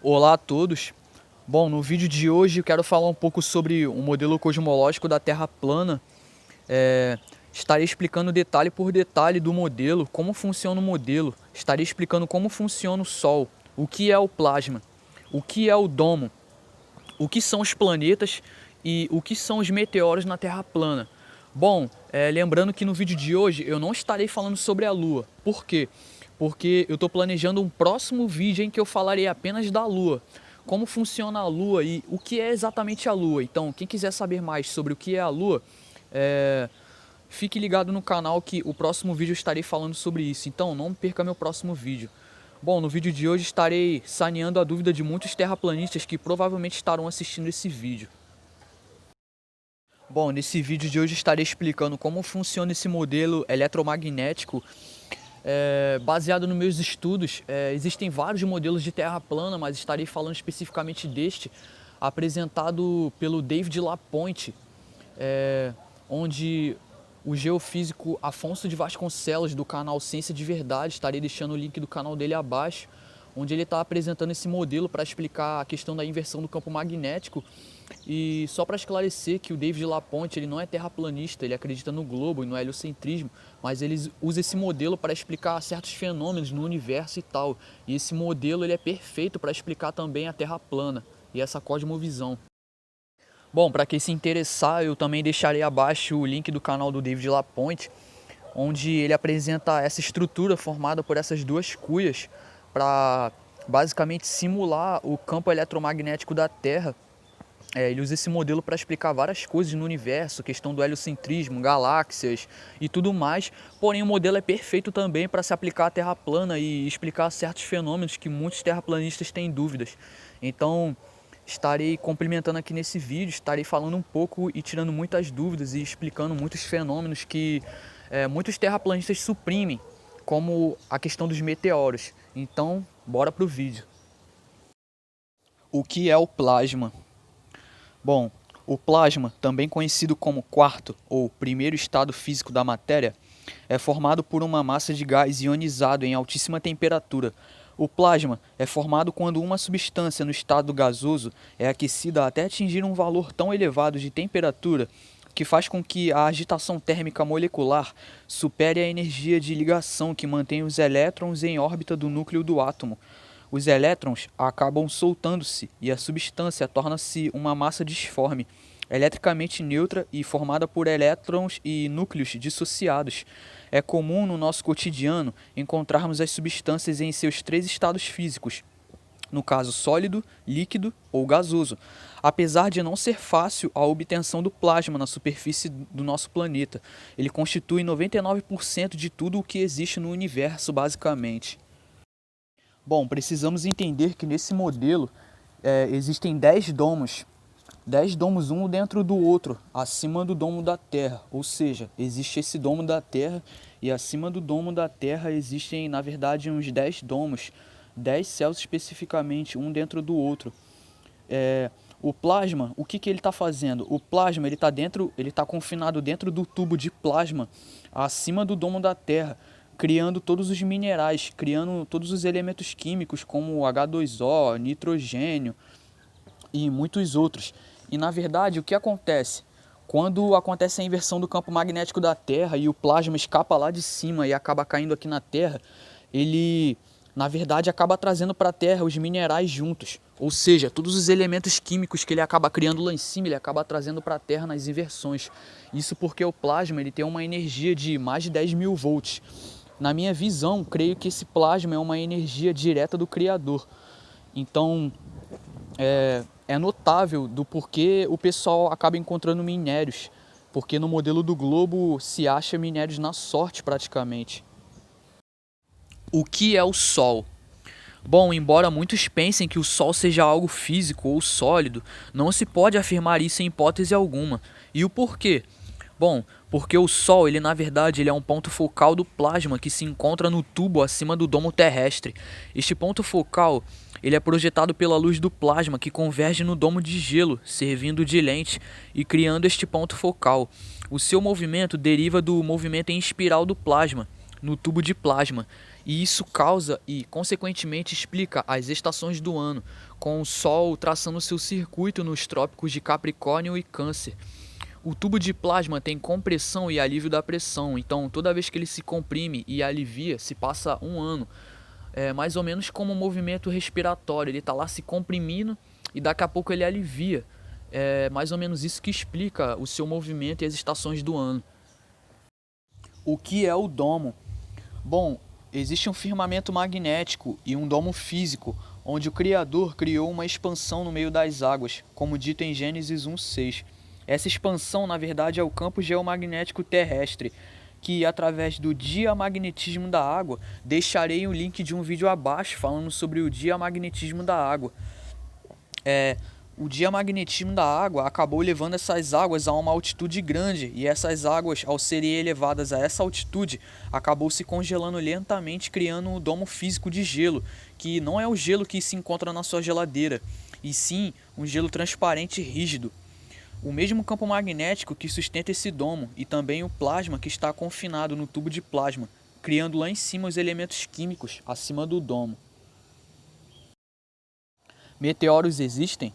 Olá a todos. Bom, no vídeo de hoje eu quero falar um pouco sobre o modelo cosmológico da Terra plana. Estarei explicando detalhe por detalhe do modelo, como funciona o modelo. Estarei explicando como funciona o Sol, o que é o plasma, o que é o domo, o que são os planetas e o que são os meteoros na Terra plana. Bom, lembrando que no vídeo de hoje eu não estarei falando sobre a Lua. Por quê? Porque eu estou planejando um próximo vídeo em que eu falarei apenas da Lua. Como funciona a Lua e o que é exatamente a Lua. Então, quem quiser saber mais sobre o que é a Lua, fique ligado no canal que o próximo vídeo eu estarei falando sobre isso. Então, não perca meu próximo vídeo. Bom, no vídeo de hoje estarei saneando a dúvida de muitos terraplanistas que provavelmente estarão assistindo esse vídeo. Bom, nesse vídeo de hoje estarei explicando como funciona esse modelo eletromagnético. Baseado nos meus estudos, existem vários modelos de terra plana, mas estarei falando especificamente deste, apresentado pelo David Lapointe, onde o geofísico Afonso de Vasconcelos, do canal Ciência de Verdade, estarei deixando o link do canal dele abaixo, onde ele está apresentando esse modelo para explicar a questão da inversão do campo magnético. E só para esclarecer que o David Lapointe ele não é terraplanista, ele acredita no globo e no heliocentrismo, mas ele usa esse modelo para explicar certos fenômenos no universo e tal. E esse modelo ele é perfeito para explicar também a Terra plana e essa cosmovisão. Bom, para quem se interessar, eu também deixarei abaixo o link do canal do David Lapointe, onde ele apresenta essa estrutura formada por essas duas cuias para basicamente simular o campo eletromagnético da Terra. Ele usa esse modelo para explicar várias coisas no universo, questão do heliocentrismo, galáxias e tudo mais. Porém, o modelo é perfeito também para se aplicar à Terra plana e explicar certos fenômenos que muitos terraplanistas têm dúvidas. Então, estarei complementando aqui nesse vídeo, estarei falando um pouco e tirando muitas dúvidas e explicando muitos fenômenos que muitos terraplanistas suprimem, como a questão dos meteoros. Então, bora pro vídeo. O que é o plasma? Bom, o plasma, também conhecido como quarto ou primeiro estado físico da matéria, é formado por uma massa de gás ionizado em altíssima temperatura. O plasma é formado quando uma substância no estado gasoso é aquecida até atingir um valor tão elevado de temperatura que faz com que a agitação térmica molecular supere a energia de ligação que mantém os elétrons em órbita do núcleo do átomo. Os elétrons acabam soltando-se e a substância torna-se uma massa disforme, eletricamente neutra e formada por elétrons e núcleos dissociados. É comum no nosso cotidiano encontrarmos as substâncias em seus três estados físicos, no caso sólido, líquido ou gasoso, apesar de não ser fácil a obtenção do plasma na superfície do nosso planeta. Ele constitui 99% de tudo o que existe no universo, basicamente. Bom, precisamos entender que nesse modelo existem 10 domos. 10 domos um dentro do outro, acima do domo da Terra. Ou seja, existe esse domo da Terra e acima do domo da Terra existem, na verdade, uns 10 domos. 10 céus especificamente, um dentro do outro. O plasma, o que ele está fazendo? O plasma ele está confinado dentro do tubo de plasma, acima do domo da Terra, criando todos os minerais, criando todos os elementos químicos como H2O, nitrogênio e muitos outros. E na verdade o que acontece? Quando acontece a inversão do campo magnético da Terra e o plasma escapa lá de cima e acaba caindo aqui na Terra, ele na verdade acaba trazendo para a Terra os minerais juntos. Ou seja, todos os elementos químicos que ele acaba criando lá em cima, ele acaba trazendo para a Terra nas inversões. Isso porque o plasma ele tem uma energia de mais de 10.000 volts. Na minha visão, creio que esse plasma é uma energia direta do Criador. Então, é notável do porquê o pessoal acaba encontrando minérios. Porque no modelo do globo se acha minérios na sorte praticamente. O que é o Sol? Bom, embora muitos pensem que o Sol seja algo físico ou sólido, não se pode afirmar isso em hipótese alguma. E o porquê? Bom, porque o Sol, ele na verdade ele é um ponto focal do plasma que se encontra no tubo acima do domo terrestre. Este ponto focal ele é projetado pela luz do plasma que converge no domo de gelo, servindo de lente e criando este ponto focal. O seu movimento deriva do movimento em espiral do plasma, no tubo de plasma. E isso causa e, consequentemente, explica as estações do ano, com o Sol traçando seu circuito nos trópicos de Capricórnio e Câncer. O tubo de plasma tem compressão e alívio da pressão, então toda vez que ele se comprime e alivia, se passa um ano. É mais ou menos como um movimento respiratório, ele está lá se comprimindo e daqui a pouco ele alivia. É mais ou menos isso que explica o seu movimento e as estações do ano. O que é o domo? Bom, existe um firmamento magnético e um domo físico, onde o Criador criou uma expansão no meio das águas, como dito em Gênesis 1:6. Essa expansão, na verdade, é o campo geomagnético terrestre, que através do diamagnetismo da água, deixarei o link de um vídeo abaixo falando sobre o diamagnetismo da água. O diamagnetismo da água acabou levando essas águas a uma altitude grande, e essas águas, ao serem elevadas a essa altitude, acabou se congelando lentamente, criando um domo físico de gelo, que não é o gelo que se encontra na sua geladeira, e sim um gelo transparente e rígido. O mesmo campo magnético que sustenta esse domo, e também o plasma que está confinado no tubo de plasma, criando lá em cima os elementos químicos acima do domo. Meteoros existem?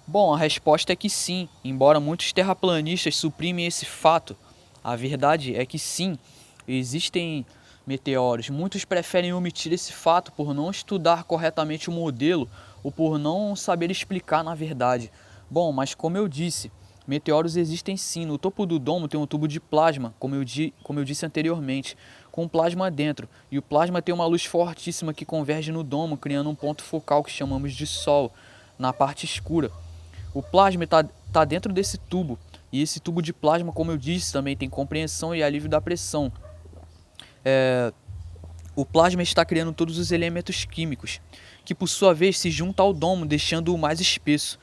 Bom, a resposta é que sim, embora muitos terraplanistas suprimem esse fato. A verdade é que sim, existem meteoros. Muitos preferem omitir esse fato por não estudar corretamente o modelo ou por não saber explicar na verdade. Bom, mas como eu disse, meteoros existem sim. No topo do domo tem um tubo de plasma, como eu disse anteriormente, com plasma dentro. E o plasma tem uma luz fortíssima que converge no domo, criando um ponto focal que chamamos de Sol, na parte escura. O plasma está dentro desse tubo, e esse tubo de plasma, como eu disse, também tem compreensão e alívio da pressão. O plasma está criando todos os elementos químicos, que por sua vez se juntam ao domo, deixando-o mais espesso.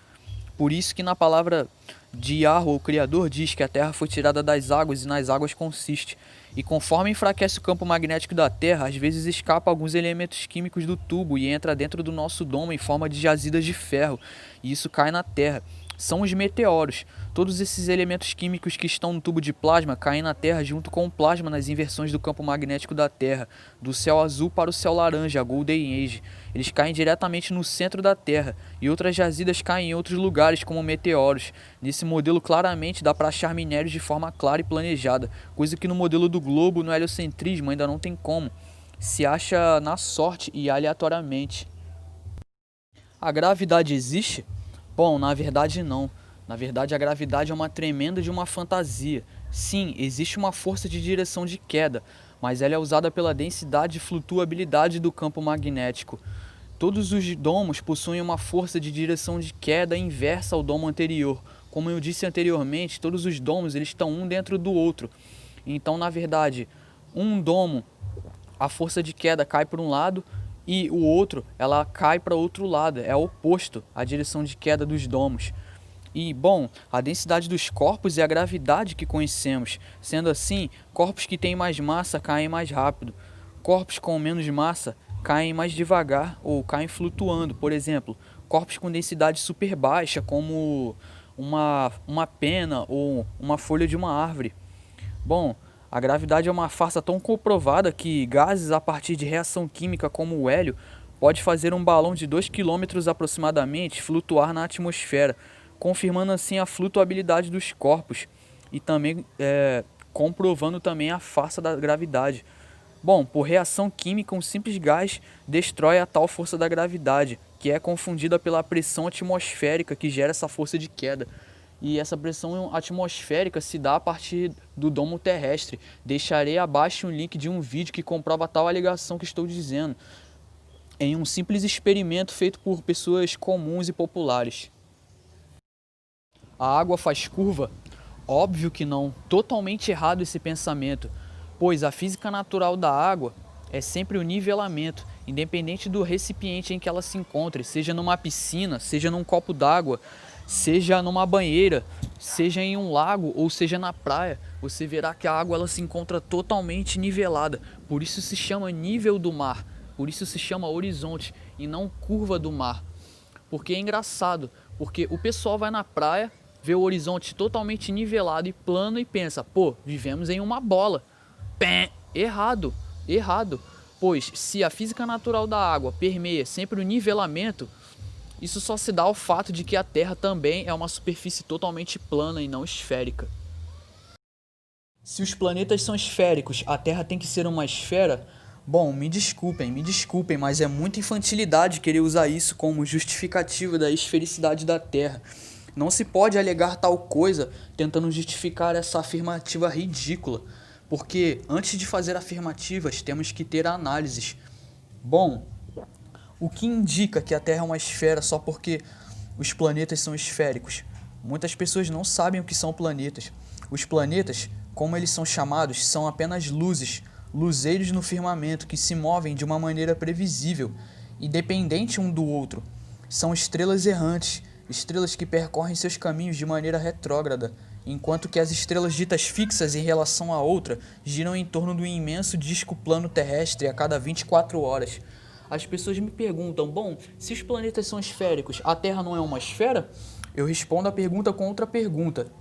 Por isso que na palavra de Yahweh, o Criador, diz que a Terra foi tirada das águas e nas águas consiste. E conforme enfraquece o campo magnético da Terra, às vezes escapa alguns elementos químicos do tubo e entra dentro do nosso domo em forma de jazidas de ferro, e isso cai na Terra. São os meteoros. Todos esses elementos químicos que estão no tubo de plasma caem na Terra junto com o plasma nas inversões do campo magnético da Terra, do céu azul para o céu laranja, a Golden Age. Eles caem diretamente no centro da Terra, e outras jazidas caem em outros lugares como meteoros. Nesse modelo claramente dá para achar minérios de forma clara e planejada, coisa que no modelo do globo, no heliocentrismo, ainda não tem como. Se acha na sorte e aleatoriamente. A gravidade existe? Bom, na verdade não. Na verdade a gravidade é uma tremenda de uma fantasia. Sim, existe uma força de direção de queda, mas ela é usada pela densidade e flutuabilidade do campo magnético. Todos os domos possuem uma força de direção de queda inversa ao domo anterior. Como eu disse anteriormente, todos os domos eles estão um dentro do outro. Então, na verdade, um domo, a força de queda cai para um lado, e o outro, ela cai para outro lado, é oposto à direção de queda dos domos. E, bom, a densidade dos corpos é a gravidade que conhecemos. Sendo assim, corpos que têm mais massa caem mais rápido. Corpos com menos massa caem mais devagar ou caem flutuando. Por exemplo, corpos com densidade super baixa, como uma pena ou uma folha de uma árvore. Bom, a gravidade é uma farsa tão comprovada que gases a partir de reação química como o hélio pode fazer um balão de 2 km aproximadamente flutuar na atmosfera, confirmando assim a flutuabilidade dos corpos e também comprovando também a farsa da gravidade. Bom, por reação química, um simples gás destrói a tal força da gravidade, que é confundida pela pressão atmosférica que gera essa força de queda. E essa pressão atmosférica se dá a partir do domo terrestre. Deixarei abaixo um link de um vídeo que comprova tal alegação que estou dizendo, em um simples experimento feito por pessoas comuns e populares. A água faz curva? Óbvio que não. Totalmente errado esse pensamento, pois a física natural da água é sempre o nivelamento, independente do recipiente em que ela se encontre, seja numa piscina, seja num copo d'água, seja numa banheira, seja em um lago ou seja na praia, você verá que a água ela se encontra totalmente nivelada. Por isso se chama nível do mar, por isso se chama horizonte e não curva do mar. Porque é engraçado, porque o pessoal vai na praia, vê o horizonte totalmente nivelado e plano e pensa, pô, vivemos em uma bola. Pé, errado, errado. pois se a física natural da água permeia sempre o nivelamento, isso só se dá ao fato de que a Terra também é uma superfície totalmente plana e não esférica. Se os planetas são esféricos, a Terra tem que ser uma esfera? Bom, me desculpem, mas é muita infantilidade querer usar isso como justificativa da esfericidade da Terra. Não se pode alegar tal coisa tentando justificar essa afirmativa ridícula, porque antes de fazer afirmativas temos que ter análises. Bom, o que indica que a Terra é uma esfera só porque os planetas são esféricos? Muitas pessoas não sabem o que são planetas. Os planetas, como eles são chamados, são apenas luzes, luzeiros no firmamento que se movem de uma maneira previsível, independente um do outro. São estrelas errantes, estrelas que percorrem seus caminhos de maneira retrógrada, enquanto que as estrelas ditas fixas em relação à outra giram em torno do imenso disco plano terrestre a cada 24 horas. As pessoas me perguntam, bom, se os planetas são esféricos, a Terra não é uma esfera? Eu respondo a pergunta com outra pergunta.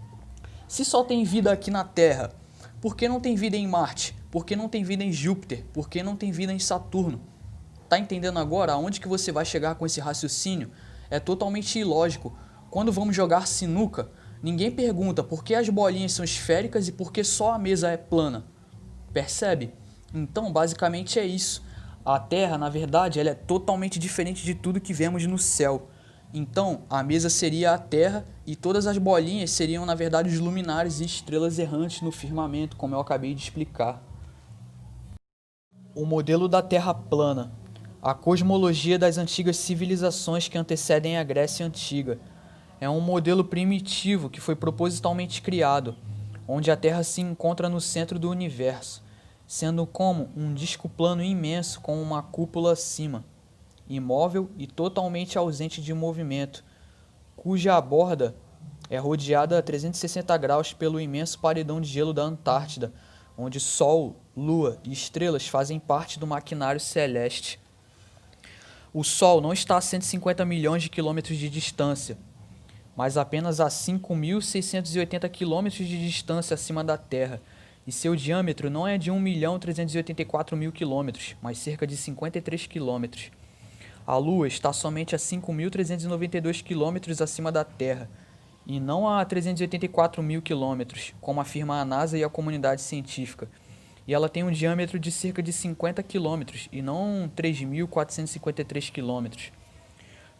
Se só tem vida aqui na Terra, por que não tem vida em Marte? Por que não tem vida em Júpiter? Por que não tem vida em Saturno? Tá entendendo agora aonde que você vai chegar com esse raciocínio? É totalmente ilógico. Quando vamos jogar sinuca, ninguém pergunta por que as bolinhas são esféricas e por que só a mesa é plana. Percebe? Então, basicamente é isso. A Terra, na verdade, ela é totalmente diferente de tudo que vemos no céu. Então, a mesa seria a Terra e todas as bolinhas seriam, na verdade, os luminares e estrelas errantes no firmamento, como eu acabei de explicar. O modelo da Terra plana. A cosmologia das antigas civilizações que antecedem a Grécia Antiga. É um modelo primitivo que foi propositalmente criado, onde a Terra se encontra no centro do universo, sendo como um disco plano imenso com uma cúpula acima, imóvel e totalmente ausente de movimento, cuja borda é rodeada a 360 graus pelo imenso paredão de gelo da Antártida, onde Sol, Lua e estrelas fazem parte do maquinário celeste. O Sol não está a 150 milhões de quilômetros de distância, mas apenas a 5.680 quilômetros de distância acima da Terra, e seu diâmetro não é de 1.384.000 quilômetros, mas cerca de 53 quilômetros. A Lua está somente a 5.392 quilômetros acima da Terra, e não a 384.000 quilômetros, como afirma a NASA e a comunidade científica. E ela tem um diâmetro de cerca de 50 quilômetros, e não 3.453 quilômetros.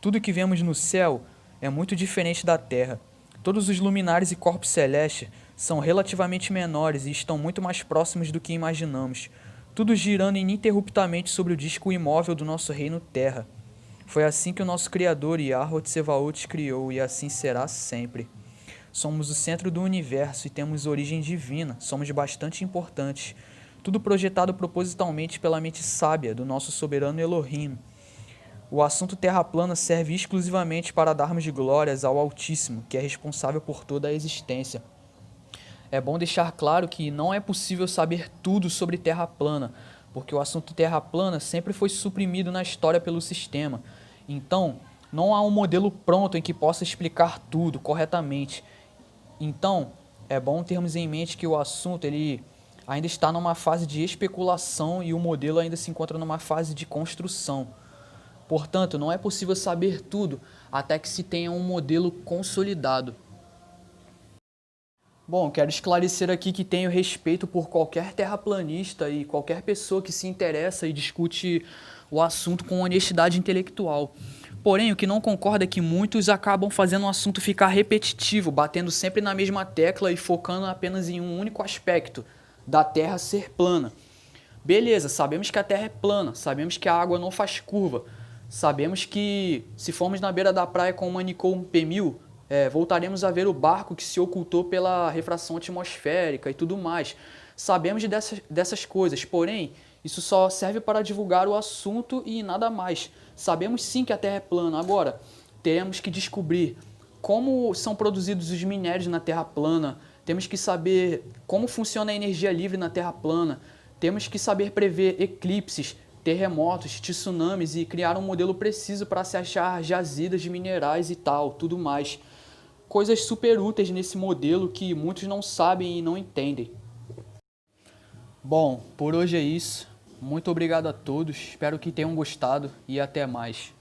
Tudo que vemos no céu é muito diferente da Terra. Todos os luminares e corpos celestes são relativamente menores e estão muito mais próximos do que imaginamos, tudo girando ininterruptamente sobre o disco imóvel do nosso reino Terra. Foi assim que o nosso Criador, Yahweh Tsevaot, criou, e assim será sempre. Somos o centro do universo e temos origem divina, somos bastante importantes. Tudo projetado propositalmente pela mente sábia do nosso soberano Elohim. O assunto terra plana serve exclusivamente para darmos glórias ao Altíssimo, que é responsável por toda a existência. É bom deixar claro que não é possível saber tudo sobre terra plana, porque o assunto terra plana sempre foi suprimido na história pelo sistema. Então, não há um modelo pronto em que possa explicar tudo corretamente. Então, é bom termos em mente que o assunto ele ainda está numa fase de especulação e o modelo ainda se encontra numa fase de construção. Portanto, não é possível saber tudo até que se tenha um modelo consolidado. Bom, quero esclarecer aqui que tenho respeito por qualquer terraplanista e qualquer pessoa que se interessa e discute o assunto com honestidade intelectual. Porém, o que não concordo é que muitos acabam fazendo o assunto ficar repetitivo, batendo sempre na mesma tecla e focando apenas em um único aspecto, da Terra ser plana. Beleza, sabemos que a Terra é plana, sabemos que a água não faz curva, sabemos que se formos na beira da praia com uma Nikon P1000, voltaremos a ver o barco que se ocultou pela refração atmosférica e tudo mais. Sabemos dessas coisas, porém, isso só serve para divulgar o assunto e nada mais. Sabemos sim que a Terra é plana. Agora, temos que descobrir como são produzidos os minérios na Terra plana, temos que saber como funciona a energia livre na Terra plana, temos que saber prever eclipses, terremotos, tsunamis e criar um modelo preciso para se achar jazidas de minerais e tal, tudo mais. Coisas super úteis nesse modelo que muitos não sabem e não entendem. Bom, por hoje é isso. Muito obrigado a todos, espero que tenham gostado e até mais.